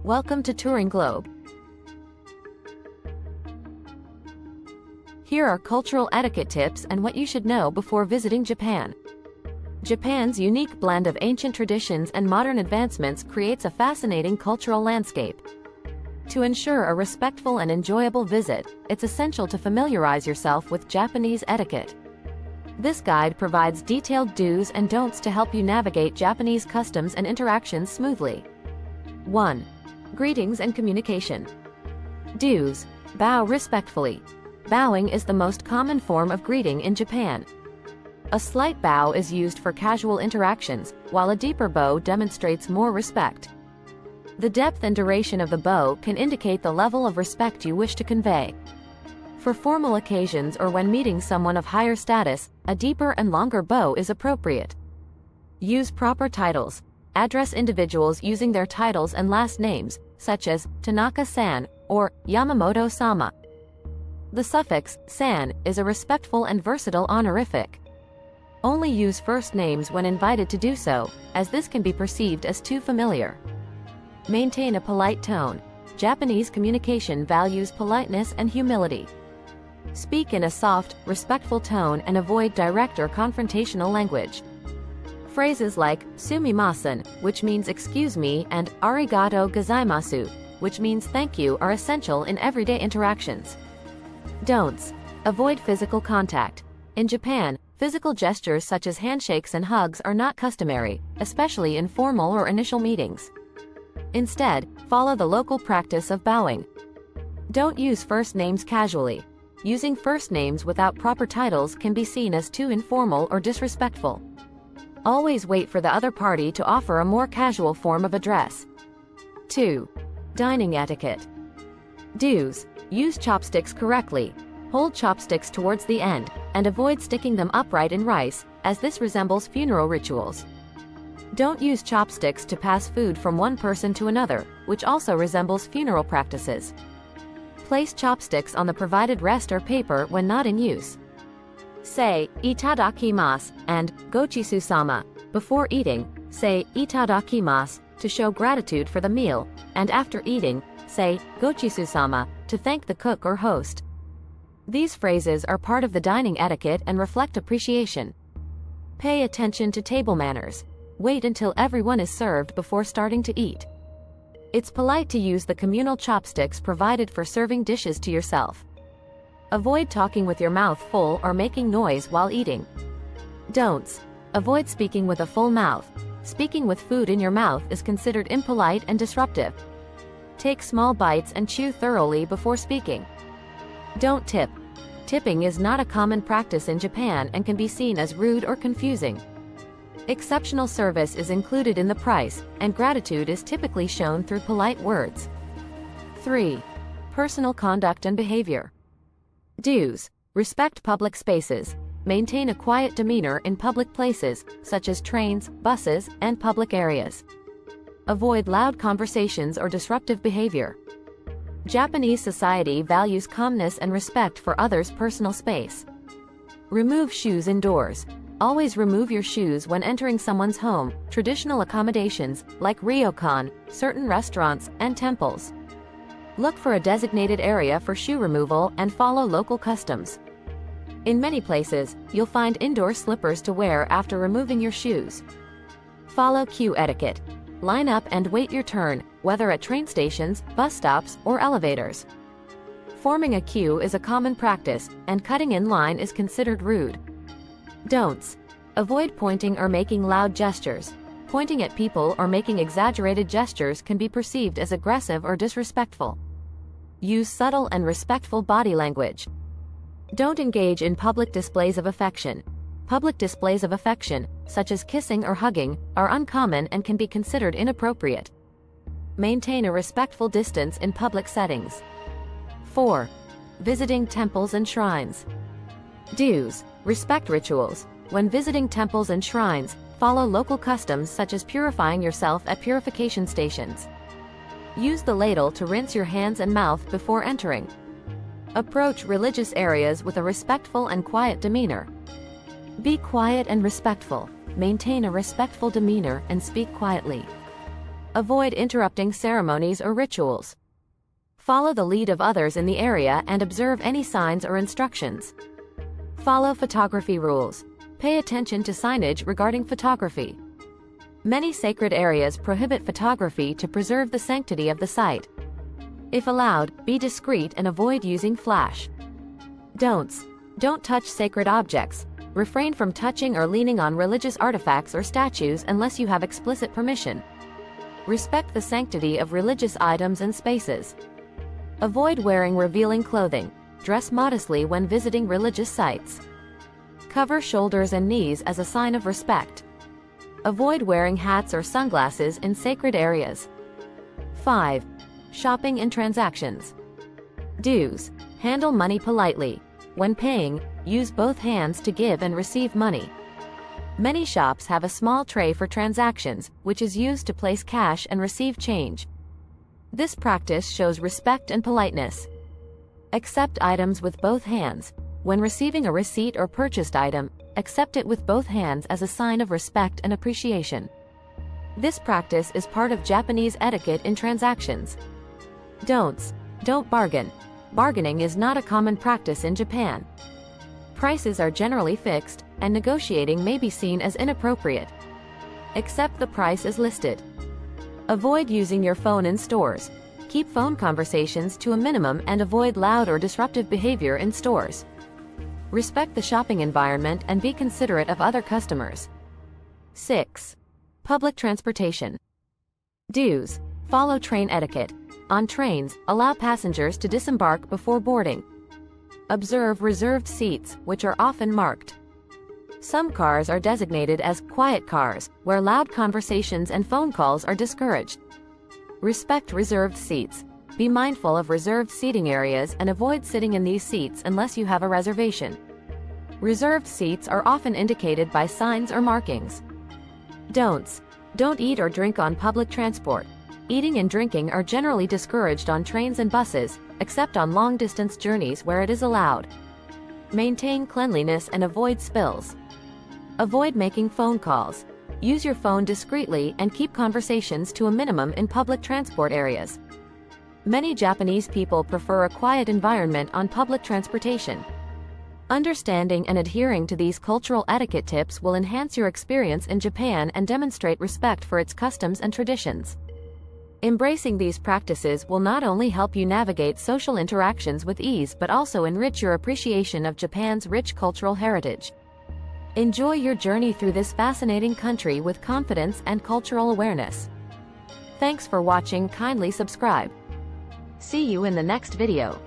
Welcome to Touring Globe. Here are cultural etiquette tips and what you should know before visiting Japan. Japan's unique blend of ancient traditions and modern advancements creates a fascinating cultural landscape. To ensure a respectful and enjoyable visit, it's essential to familiarize yourself with Japanese etiquette. This guide provides detailed do's and don'ts to help you navigate Japanese customs and interactions smoothly. 1. Greetings and communication. Do's. Bow respectfully. Bowing is the most common form of greeting in Japan. A slight bow is used for casual interactions, while a deeper bow demonstrates more respect. The depth and duration of the bow can indicate the level of respect you wish to convey. For formal occasions or when meeting someone of higher status, a deeper and longer bow is appropriate. Use proper titles. Address individuals using their titles and last names, such as Tanaka-san or Yamamoto-sama. The suffix san is a respectful and versatile honorific. Only use first names when invited to do so, as this can be perceived as too familiar. Maintain a polite tone. Japanese communication values politeness and humility. Speak in a soft, respectful tone and avoid direct or confrontational language. Phrases like sumimasen, which means excuse me, and arigato gozaimasu, which means thank you, are essential in everyday interactions. Don'ts. Avoid physical contact. In Japan, physical gestures such as handshakes and hugs are not customary, especially in formal or initial meetings. Instead, follow the local practice of bowing. Don't use first names casually. Using first names without proper titles can be seen as too informal or disrespectful. Always wait for the other party to offer a more casual form of address. 2. Dining etiquette. Do's. Use chopsticks correctly. Hold chopsticks towards the end, and avoid sticking them upright in rice, as this resembles funeral rituals. Don't use chopsticks to pass food from one person to another, which also resembles funeral practices. Place chopsticks on the provided rest or paper when not in use. Say itadakimasu and gochisu-sama. Before eating, say itadakimasu to show gratitude for the meal, and after eating, say gochisu-sama to thank the cook or host. These phrases are part of the dining etiquette and reflect appreciation. Pay attention to table manners. Wait until everyone is served before starting to eat. It's polite to use the communal chopsticks provided for serving dishes to yourself. Avoid talking with your mouth full or making noise while eating. Don'ts. Avoid speaking with a full mouth. Speaking with food in your mouth is considered impolite and disruptive. Take small bites and chew thoroughly before speaking. Don't tip. Tipping is not a common practice in Japan and can be seen as rude or confusing. Exceptional service is included in the price, and gratitude is typically shown through polite words. 3. Personal conduct and behavior. Do's. Respect public spaces. Maintain a quiet demeanor in public places, such as trains, buses, and public areas. Avoid loud conversations or disruptive behavior. Japanese society values calmness and respect for others' personal space. Remove shoes indoors. Always remove your shoes when entering someone's home, traditional accommodations, like ryokan, certain restaurants, and temples. Look for a designated area for shoe removal and follow local customs. In many places, you'll find indoor slippers to wear after removing your shoes. Follow queue etiquette. Line up and wait your turn, whether at train stations, bus stops, or elevators. Forming a queue is a common practice, and cutting in line is considered rude. Don'ts. Avoid pointing or making loud gestures. Pointing at people or making exaggerated gestures can be perceived as aggressive or disrespectful. Use subtle and respectful body language. Don't engage in public displays of affection. Public displays of affection, such as kissing or hugging, are uncommon and can be considered inappropriate. Maintain a respectful distance in public settings. 4. Visiting temples and shrines. Do's. Respect rituals. When visiting temples and shrines, follow local customs such as purifying yourself at purification stations. Use the ladle to rinse your hands and mouth before entering. Approach religious areas with a respectful and quiet demeanor. Be quiet and respectful. Maintain a respectful demeanor and speak quietly. Avoid interrupting ceremonies or rituals. Follow the lead of others in the area and observe any signs or instructions. Follow photography rules. Pay attention to signage regarding photography. Many sacred areas prohibit photography to preserve the sanctity of the site. If allowed, be discreet and avoid using flash. Don'ts. Don't touch sacred objects. Refrain from touching or leaning on religious artifacts or statues unless you have explicit permission. Respect the sanctity of religious items and spaces. Avoid wearing revealing clothing. Dress modestly when visiting religious sites. Cover shoulders and knees as a sign of respect. Avoid wearing hats or sunglasses in sacred areas. 5. Shopping and transactions. Do's. Handle money politely. When paying, use both hands to give and receive money. Many shops have a small tray for transactions, which is used to place cash and receive change. This practice shows respect and politeness. Accept items with both hands. When receiving a receipt or purchased item, accept it with both hands as a sign of respect and appreciation. This practice is part of Japanese etiquette in transactions. Don'ts. Don't bargain. Bargaining is not a common practice in Japan. Prices are generally fixed, and negotiating may be seen as inappropriate. Accept the price as listed. Avoid using your phone in stores. Keep phone conversations to a minimum and avoid loud or disruptive behavior in stores. Respect the shopping environment and be considerate of other customers. 6. Public transportation. Do's. Follow train etiquette. On trains, allow passengers to disembark before boarding. Observe reserved seats, which are often marked. Some cars are designated as quiet cars, where loud conversations and phone calls are discouraged. Respect reserved seats. Be mindful of reserved seating areas and avoid sitting in these seats unless you have a reservation. Reserved seats are often indicated by signs or markings. Don'ts. Don't eat or drink on public transport. Eating and drinking are generally discouraged on trains and buses, except on long-distance journeys where it is allowed. Maintain cleanliness and avoid spills. Avoid making phone calls. Use your phone discreetly and keep conversations to a minimum in public transport areas. Many Japanese people prefer a quiet environment on public transportation. Understanding and adhering to these cultural etiquette tips will enhance your experience in Japan and demonstrate respect for its customs and traditions. Embracing these practices will not only help you navigate social interactions with ease but also enrich your appreciation of Japan's rich cultural heritage. Enjoy your journey through this fascinating country with confidence and cultural awareness. Thanks for watching. Kindly subscribe. See you in the next video.